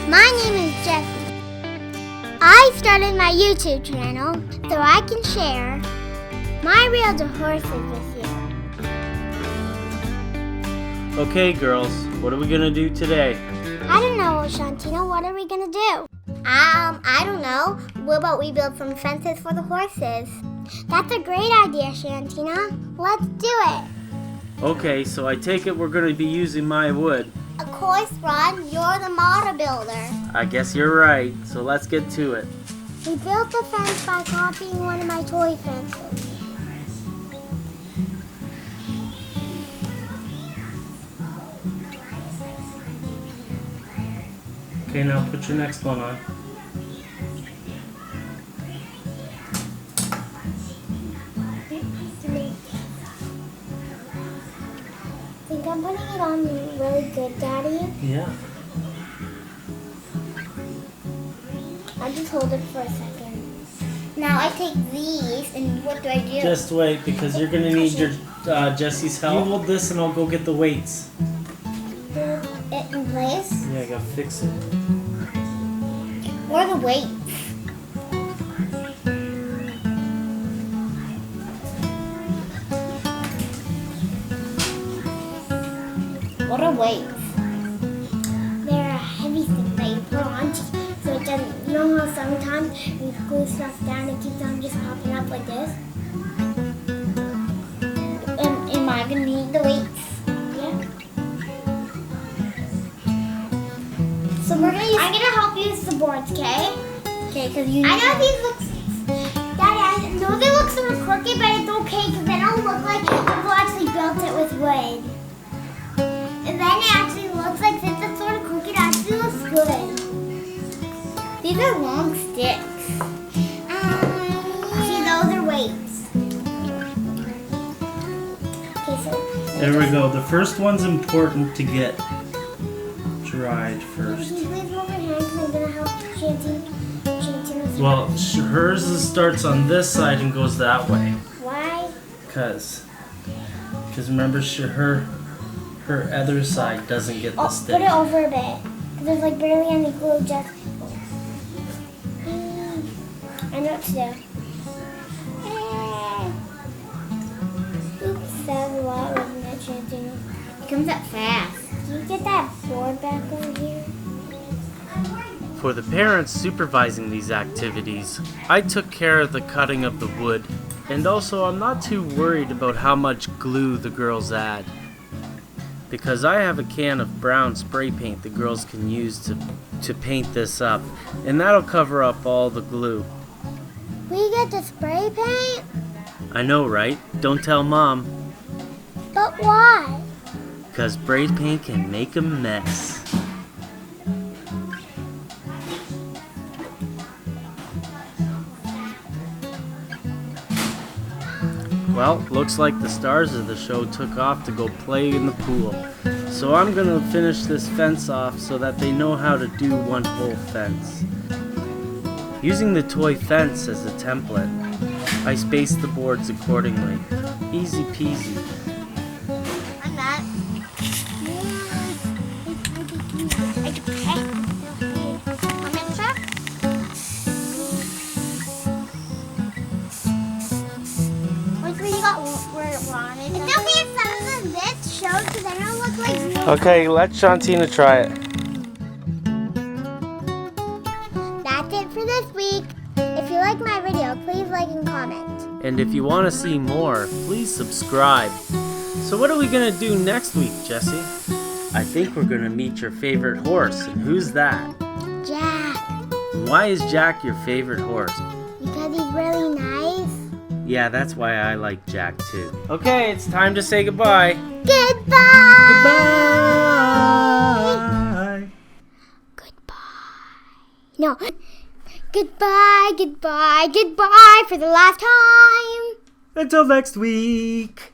My name is Jessie. I started my YouTube channel so I can share my reels of horses with you. Okay, girls, what are we gonna do today? I don't know, Shantina. What are we gonna do? I don't know. What about we build some fences for the horses? That's a great idea, Shantina. Let's do it. Okay, so I take it we're gonna be using my wood. Of course, Ron. You're the model builder. I guess you're right, so let's get to it. We built the fence by copying one of my toy fences. Okay, now put your next one on. Think I'm putting it on really good, Daddy? Yeah. I'll just hold it for a second. Now I take these, and what do I do? Just wait, because you're gonna need your Jesse's help. You hold this and I'll go get the weights. Put it in place? Yeah, I gotta fix it. Where are the weights? What are weights? They're a heavy stick that you put on so it doesn't, you know how sometimes you glue stuff down and keeps on just popping up like this? Am I going to need the weights? Yeah. So we're going to use, I'm going to help you use the boards, okay? Okay, because you need I know these look, Daddy, I know they look sort of crooked, but it's okay because they don't look like people actually built it with wood. And then it actually looks like since it's sort of crooked, it actually looks good. These are long sticks. See, those are weights. Okay, so There we go. The first one's important to get dried can first. you please move your hand because I'm going to help Shanty. Well, hers starts on this side and goes that way. Why? Because remember, her other side doesn't get the stick. Put it over a bit. Because there's like barely any glue, just... I know what to do. Oops, that was a lot, wasn't it, Shanty? It comes up fast. Can you get that board back over here? For the parents supervising these activities, I took care of the cutting of the wood, and also I'm not too worried about how much glue the girls add, because I have a can of brown spray paint the girls can use to paint this up, and that'll cover up all the glue. We get to spray paint? I know, right? Don't tell Mom, But why? because spray paint can make a mess. Well, looks like the stars of the show took off to go play in the pool. So I'm gonna finish this fence off so that they know how to do one whole fence. Using the toy fence as a template, I spaced the boards accordingly. Easy peasy. I'm not. It's okay if some of the bits show because I don't look like real. Okay, let Shantina try it. That's it for this week. If you like my video, please like and comment. And if you want to see more, please subscribe. So what are we gonna do next week, Jessie? I think we're gonna meet your favorite horse, and who's that? Jack, Why is Jack your favorite horse? because he's really nice. Yeah, that's why I like Jack too. Okay, it's time to say goodbye. Goodbye. Goodbye. Goodbye. No. Goodbye, goodbye, goodbye for the last time. Until next week.